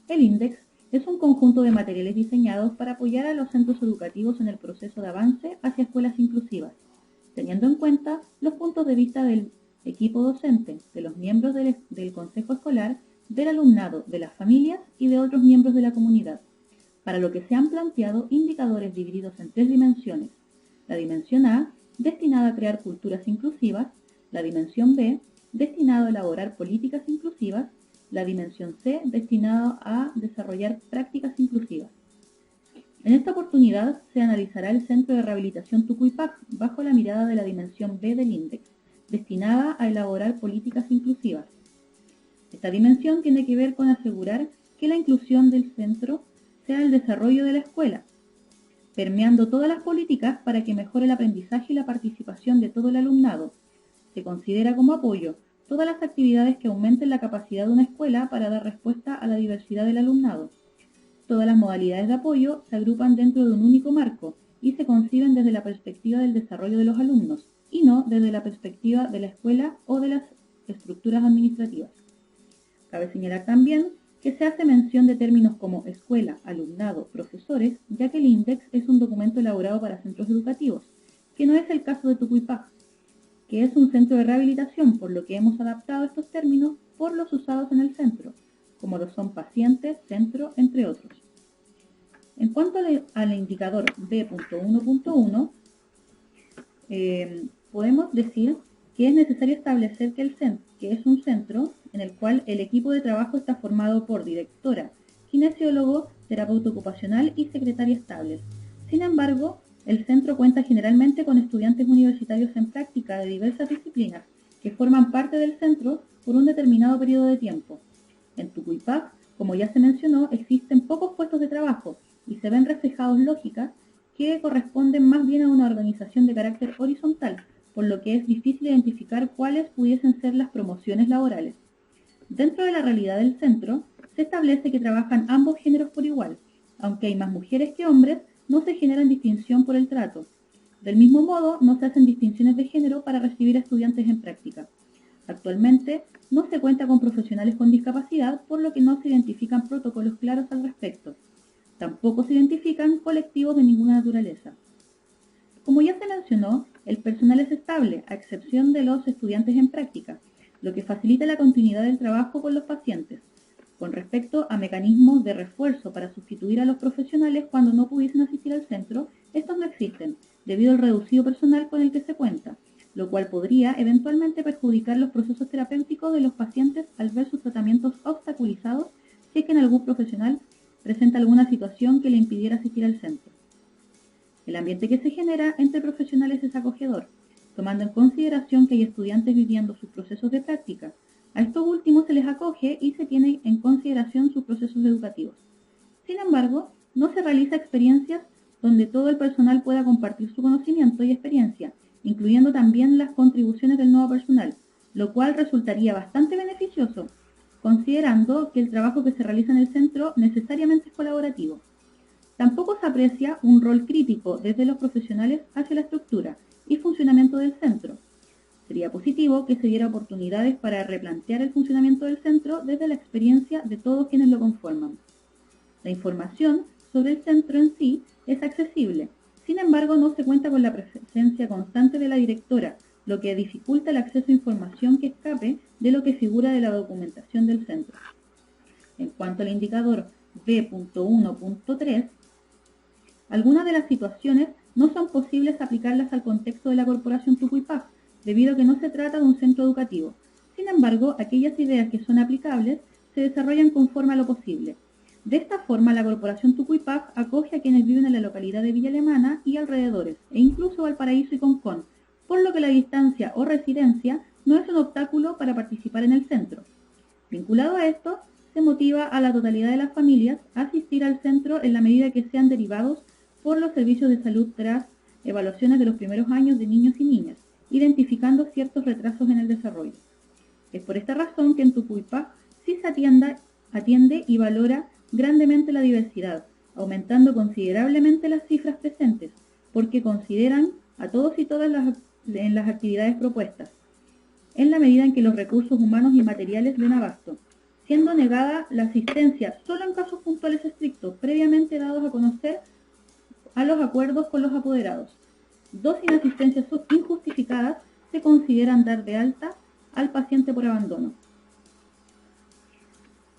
El INDEX es un conjunto de materiales diseñados para apoyar a los centros educativos en el proceso de avance hacia escuelas inclusivas, teniendo en cuenta los puntos de vista del equipo docente, de los miembros del consejo escolar, del alumnado, de las familias y de otros miembros de la comunidad, para lo que se han planteado indicadores divididos en tres dimensiones. La dimensión A, destinada a crear culturas inclusivas; la dimensión B, destinada a elaborar políticas inclusivas; la dimensión C, destinada a desarrollar prácticas inclusivas. En esta oportunidad se analizará el Centro de Rehabilitación Tucuipac bajo la mirada de la dimensión B del INDEX, destinada a elaborar políticas inclusivas. Esta dimensión tiene que ver con asegurar que la inclusión del centro sea el desarrollo de la escuela, permeando todas las políticas para que mejore el aprendizaje y la participación de todo el alumnado. Se considera como apoyo todas las actividades que aumenten la capacidad de una escuela para dar respuesta a la diversidad del alumnado. Todas las modalidades de apoyo se agrupan dentro de un único marco y se conciben desde la perspectiva del desarrollo de los alumnos y no desde la perspectiva de la escuela o de las estructuras administrativas. Cabe señalar también que se hace mención de términos como escuela, alumnado, profesores, ya que el INDEX es un documento elaborado para centros educativos, que no es el caso de Tucuipac, que es un centro de rehabilitación, por lo que hemos adaptado estos términos por los usados en el centro, como lo son pacientes, centro, entre otros. En cuanto al indicador B.1.1, podemos decir que es necesario establecer que es un centro en el cual el equipo de trabajo está formado por directora, kinesiólogo, terapeuta ocupacional y secretaria estables. Sin embargo, el centro cuenta generalmente con estudiantes universitarios en práctica de diversas disciplinas que forman parte del centro por un determinado periodo de tiempo. En Tucuipac, como ya se mencionó, existen pocos puestos de trabajo y se ven reflejados lógicas que corresponden más bien a una organización de carácter horizontal, por lo que es difícil identificar cuáles pudiesen ser las promociones laborales. Dentro de la realidad del centro, se establece que trabajan ambos géneros por igual. Aunque hay más mujeres que hombres, no se generan distinción por el trato. Del mismo modo, no se hacen distinciones de género para recibir a estudiantes en práctica. Actualmente, no se cuenta con profesionales con discapacidad, por lo que no se identifican protocolos claros al respecto. Tampoco se identifican colectivos de ninguna naturaleza. Como ya se mencionó, el personal es estable, a excepción de los estudiantes en práctica, lo que facilita la continuidad del trabajo con los pacientes. Con respecto a mecanismos de refuerzo para sustituir a los profesionales cuando no pudiesen asistir al centro, estos no existen, debido al reducido personal con el que se cuenta, lo cual podría eventualmente perjudicar los procesos terapéuticos de los pacientes al ver sus tratamientos obstaculizados si es que en algún profesional presenta alguna situación que le impidiera asistir al centro. El ambiente que se genera entre profesionales es acogedor, tomando en consideración que hay estudiantes viviendo sus procesos de práctica. A estos últimos se les acoge y se tiene en consideración sus procesos educativos. Sin embargo, no se realiza experiencias donde todo el personal pueda compartir su conocimiento y experiencia, incluyendo también las contribuciones del nuevo personal, lo cual resultaría bastante beneficioso, considerando que el trabajo que se realiza en el centro necesariamente es colaborativo. Tampoco se aprecia un rol crítico desde los profesionales hacia la estructura y funcionamiento del centro. Sería positivo que se diera oportunidades para replantear el funcionamiento del centro desde la experiencia de todos quienes lo conforman. La información sobre el centro en sí es accesible, sin embargo no se cuenta con la presencia constante de la directora, lo que dificulta el acceso a información que escape de lo que figura de la documentación del centro. En cuanto al indicador B.1.3, algunas de las situaciones no son posibles aplicarlas al contexto de la Corporación Tucuipac, debido a que no se trata de un centro educativo. Sin embargo, aquellas ideas que son aplicables se desarrollan conforme a lo posible. De esta forma, la Corporación Tucuipac acoge a quienes viven en la localidad de Villa Alemana y alrededores, e incluso Valparaíso y Concón, por lo que la distancia o residencia no es un obstáculo para participar en el centro. Vinculado a esto, se motiva a la totalidad de las familias a asistir al centro en la medida que sean derivados por los servicios de salud tras evaluaciones de los primeros años de niños y niñas, identificando ciertos retrasos en el desarrollo. Es por esta razón que en Tucuipac sí se atiende y valora grandemente la diversidad, aumentando considerablemente las cifras presentes, porque consideran a todos y todas en las actividades propuestas, en la medida en que los recursos humanos y materiales den abasto. siendo negada la asistencia solo en casos puntuales estrictos, previamente dados a conocer a los acuerdos con los apoderados. 2 inasistencias injustificadas se consideran dar de alta al paciente por abandono.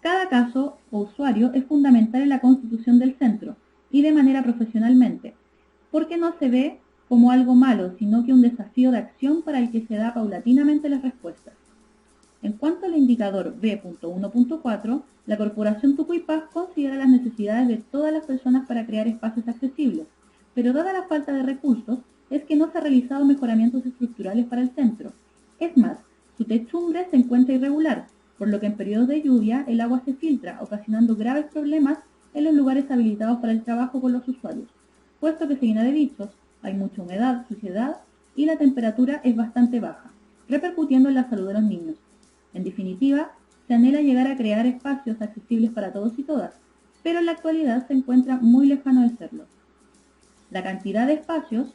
Cada caso o usuario es fundamental en la constitución del centro y de manera profesionalmente, porque no se ve como algo malo, sino que un desafío de acción para el que se da paulatinamente las respuestas. En cuanto al indicador B.1.4, la Corporación Tucuipaz considera las necesidades de todas las personas para crear espacios accesibles, pero dada la falta de recursos, es que no se han realizado mejoramientos estructurales para el centro. Es más, su techumbre se encuentra irregular, por lo que en periodos de lluvia el agua se filtra, ocasionando graves problemas en los lugares habilitados para el trabajo con los usuarios, puesto que se llena de bichos, hay mucha humedad, suciedad y la temperatura es bastante baja, repercutiendo en la salud de los niños. En definitiva, se anhela llegar a crear espacios accesibles para todos y todas, pero en la actualidad se encuentra muy lejano de serlo. La cantidad de espacios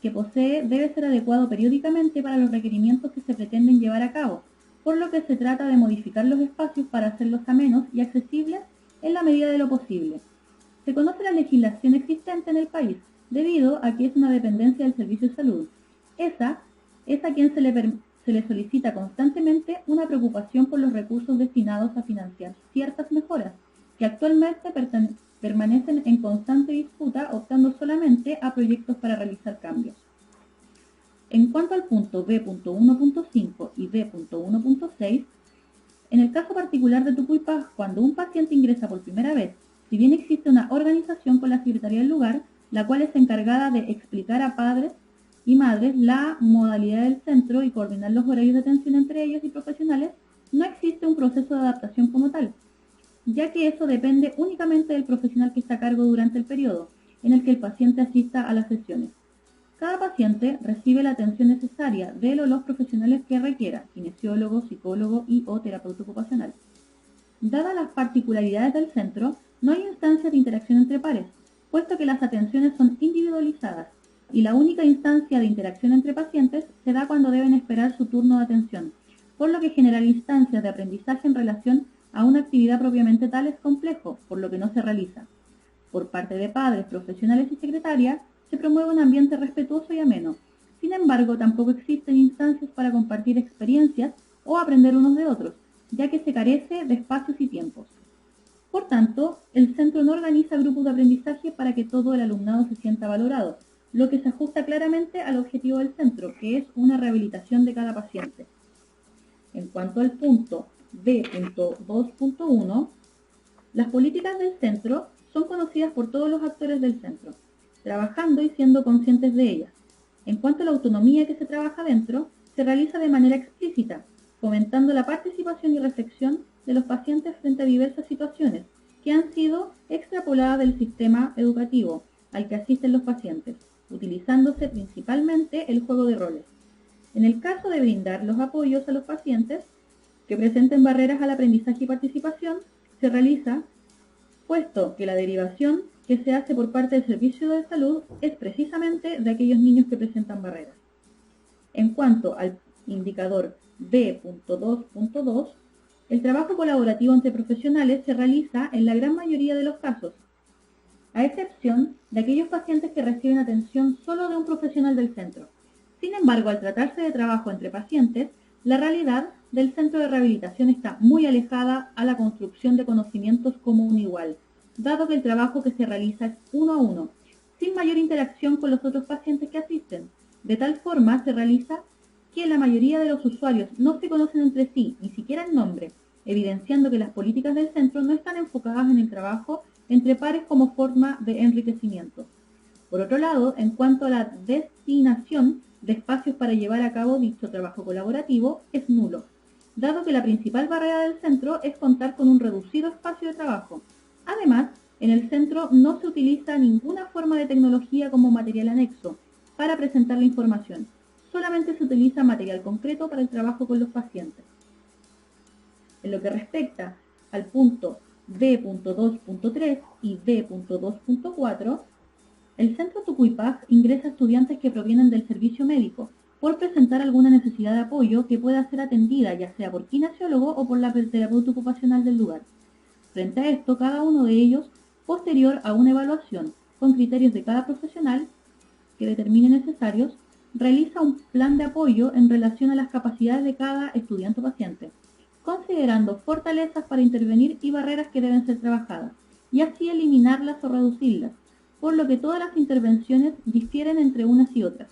que posee debe ser adecuado periódicamente para los requerimientos que se pretenden llevar a cabo, por lo que se trata de modificar los espacios para hacerlos amenos y accesibles en la medida de lo posible. Se conoce la legislación existente en el país, debido a que es una dependencia del Servicio de Salud. Esa es a quien se le solicita constantemente una preocupación por los recursos destinados a financiar ciertas mejoras, que actualmente permanecen en constante disputa, optando solamente a proyectos para realizar cambios. En cuanto al punto B.1.5 y B.1.6, en el caso particular de Tucuipaz, cuando un paciente ingresa por primera vez, si bien existe una organización con la Secretaría del lugar, la cual es encargada de explicar a padres y madres la modalidad del centro y coordinar los horarios de atención entre ellos y profesionales, no existe un proceso de adaptación como tal, ya que eso depende únicamente del profesional que está a cargo durante el periodo en el que el paciente asista a las sesiones. Cada paciente recibe la atención necesaria de los profesionales que requiera, kinesiólogo, psicólogo y o terapeuta ocupacional. Dadas las particularidades del centro, no hay instancias de interacción entre pares, puesto que las atenciones son individualizadas y la única instancia de interacción entre pacientes se da cuando deben esperar su turno de atención, por lo que generar instancias de aprendizaje en relación a una actividad propiamente tal es complejo, por lo que no se realiza. Por parte de padres, profesionales y secretarias, se promueve un ambiente respetuoso y ameno. Sin embargo, tampoco existen instancias para compartir experiencias o aprender unos de otros, ya que se carece de espacios y tiempos. Por tanto, el centro no organiza grupos de aprendizaje para que todo el alumnado se sienta valorado, lo que se ajusta claramente al objetivo del centro, que es una rehabilitación de cada paciente. En cuanto al punto B.2.1, las políticas del centro son conocidas por todos los actores del centro, trabajando y siendo conscientes de ellas. En cuanto a la autonomía que se trabaja dentro, se realiza de manera explícita, fomentando la participación y reflexión de los pacientes frente a diversas situaciones que han sido extrapoladas del sistema educativo al que asisten los pacientes, utilizándose principalmente el juego de roles. En el caso de brindar los apoyos a los pacientes que presenten barreras al aprendizaje y participación, se realiza, puesto que la derivación que se hace por parte del Servicio de Salud es precisamente de aquellos niños que presentan barreras. En cuanto al indicador B.2.2, el trabajo colaborativo entre profesionales se realiza en la gran mayoría de los casos, a excepción de aquellos pacientes que reciben atención solo de un profesional del centro. Sin embargo, al tratarse de trabajo entre pacientes, la realidad del centro de rehabilitación está muy alejada a la construcción de conocimientos como un igual, dado que el trabajo que se realiza es uno a uno, sin mayor interacción con los otros pacientes que asisten. De tal forma se realiza que la mayoría de los usuarios no se conocen entre sí, ni siquiera el nombre, evidenciando que las políticas del centro no están enfocadas en el trabajo entre pares como forma de enriquecimiento. Por otro lado, en cuanto a la destinación de espacios para llevar a cabo dicho trabajo colaborativo, es nulo, dado que la principal barrera del centro es contar con un reducido espacio de trabajo. Además, en el centro no se utiliza ninguna forma de tecnología como material anexo para presentar la información, solamente se utiliza material concreto para el trabajo con los pacientes. En lo que respecta al punto B.2.3 y B.2.4, el Centro Tucuipaz ingresa estudiantes que provienen del servicio médico, por presentar alguna necesidad de apoyo que pueda ser atendida ya sea por kinesiólogo o por la terapeuta ocupacional del lugar. Frente a esto, cada uno de ellos, posterior a una evaluación con criterios de cada profesional que determine necesarios, realiza un plan de apoyo en relación a las capacidades de cada estudiante o paciente, considerando fortalezas para intervenir y barreras que deben ser trabajadas, y así eliminarlas o reducirlas, por lo que todas las intervenciones difieren entre unas y otras,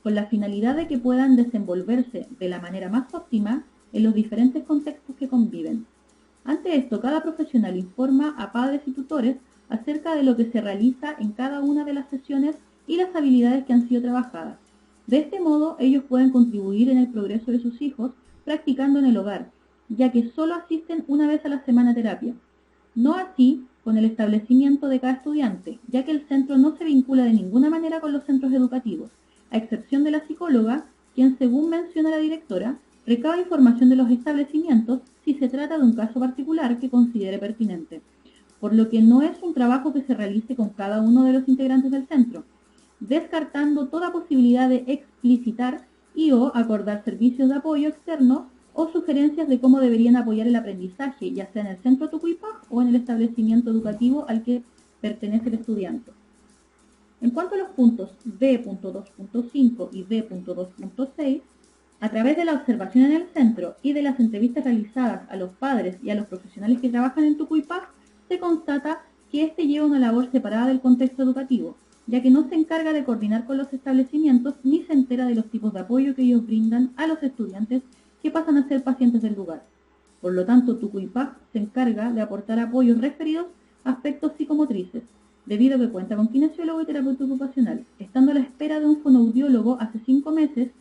con la finalidad de que puedan desenvolverse de la manera más óptima en los diferentes contextos que conviven. Ante esto, cada profesional informa a padres y tutores acerca de lo que se realiza en cada una de las sesiones y las habilidades que han sido trabajadas. De este modo, ellos pueden contribuir en el progreso de sus hijos practicando en el hogar, ya que solo asisten una vez a la semana a terapia. No así con el establecimiento de cada estudiante, ya que el centro no se vincula de ninguna manera con los centros educativos, a excepción de la psicóloga, quien, según menciona la directora, recaba información de los establecimientos si se trata de un caso particular que considere pertinente, por lo que no es un trabajo que se realice con cada uno de los integrantes del centro, descartando toda posibilidad de explicitar y o acordar servicios de apoyo externo o sugerencias de cómo deberían apoyar el aprendizaje, ya sea en el centro Tucuipaj o en el establecimiento educativo al que pertenece el estudiante. En cuanto a los puntos D.2.5 y D.2.6, a través de la observación en el centro y de las entrevistas realizadas a los padres y a los profesionales que trabajan en Tucuipaj, se constata que éste lleva una labor separada del contexto educativo, ya que no se encarga de coordinar con los establecimientos ni se entera de los tipos de apoyo que ellos brindan a los estudiantes que pasan a ser pacientes del lugar. Por lo tanto, Tucuipaj se encarga de aportar apoyos referidos a aspectos psicomotrices, debido a que cuenta con kinesiólogo y terapeuta ocupacional, estando a la espera de un fonoaudiólogo hace 5 meses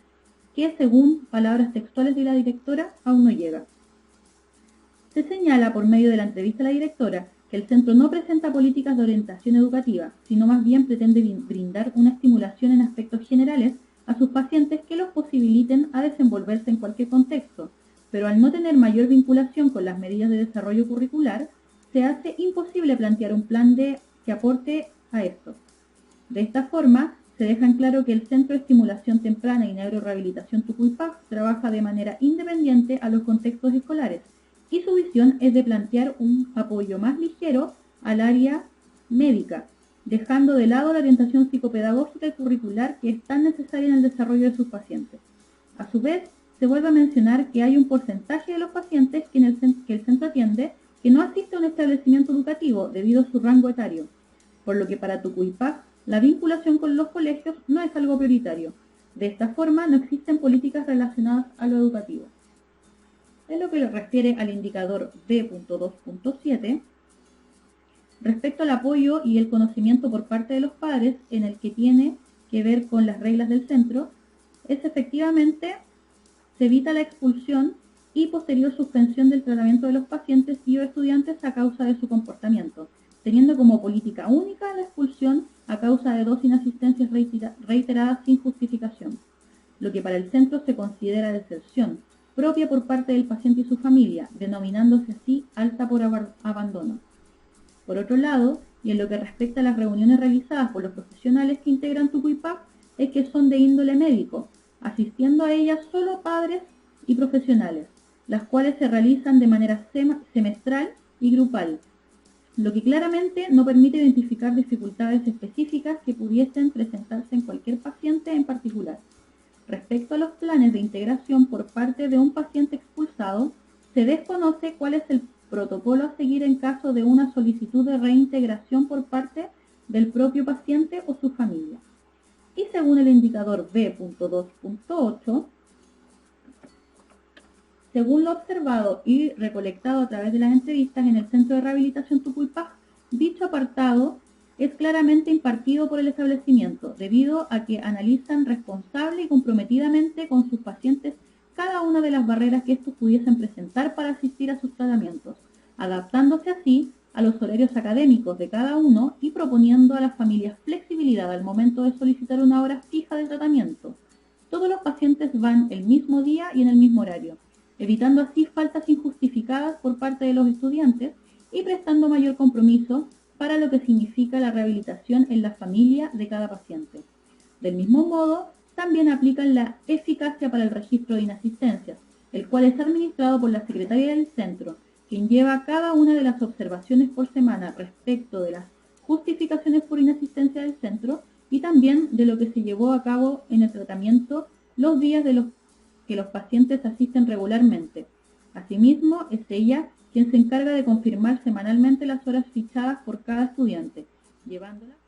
que, según palabras textuales de la directora, aún no llega. Se señala por medio de la entrevista a la directora que el centro no presenta políticas de orientación educativa, sino más bien pretende brindar una estimulación en aspectos generales a sus pacientes que los posibiliten a desenvolverse en cualquier contexto, pero al no tener mayor vinculación con las medidas de desarrollo curricular, se hace imposible plantear un plan que aporte a esto. De esta forma, se deja en claro que el Centro de Estimulación Temprana y Neurorehabilitación Tucuipaj trabaja de manera independiente a los contextos escolares, y su visión es de plantear un apoyo más ligero al área médica, dejando de lado la orientación psicopedagógica y curricular que es tan necesaria en el desarrollo de sus pacientes. A su vez, se vuelve a mencionar que hay un porcentaje de los pacientes que el centro atiende que no asiste a un establecimiento educativo debido a su rango etario, por lo que para Tucuipaj la vinculación con los colegios no es algo prioritario. De esta forma, no existen políticas relacionadas a lo educativo. En lo que le refiere al indicador D.2.7, respecto al apoyo y el conocimiento por parte de los padres en el que tiene que ver con las reglas del centro, es efectivamente se evita la expulsión y posterior suspensión del tratamiento de los pacientes y o estudiantes a causa de su comportamiento, teniendo como política única la expulsión a causa de 2 inasistencias reiteradas sin justificación, lo que para el centro se considera deserción propia por parte del paciente y su familia, denominándose así alta por abandono. Por otro lado, y en lo que respecta a las reuniones realizadas por los profesionales que integran Tucuipaj, es que son de índole médico, asistiendo a ellas solo padres y profesionales, las cuales se realizan de manera semestral y grupal, lo que claramente no permite identificar dificultades específicas que pudiesen presentarse en cualquier paciente en particular. Respecto a los planes de integración por parte de un paciente expulsado, se desconoce cuál es el protocolo a seguir en caso de una solicitud de reintegración por parte del propio paciente o su familia. Y según el indicador B.2.8, según lo observado y recolectado a través de las entrevistas en el Centro de Rehabilitación Tucuipaj, dicho apartado es claramente impartido por el establecimiento, debido a que analizan responsable y comprometidamente con sus pacientes cada una de las barreras que estos pudiesen presentar para asistir a sus tratamientos, adaptándose así a los horarios académicos de cada uno y proponiendo a las familias flexibilidad al momento de solicitar una hora fija de tratamiento. Todos los pacientes van el mismo día y en el mismo horario, evitando así faltas injustificadas por parte de los estudiantes y prestando mayor compromiso para lo que significa la rehabilitación en la familia de cada paciente. Del mismo modo, También aplican la eficacia para el registro de inasistencias, el cual es administrado por la secretaria del centro, quien lleva cada una de las observaciones por semana respecto de las justificaciones por inasistencia del centro y también de lo que se llevó a cabo en el tratamiento los días de los que los pacientes asisten regularmente. Asimismo, es ella quien se encarga de confirmar semanalmente las horas fichadas por cada estudiante, llevándolas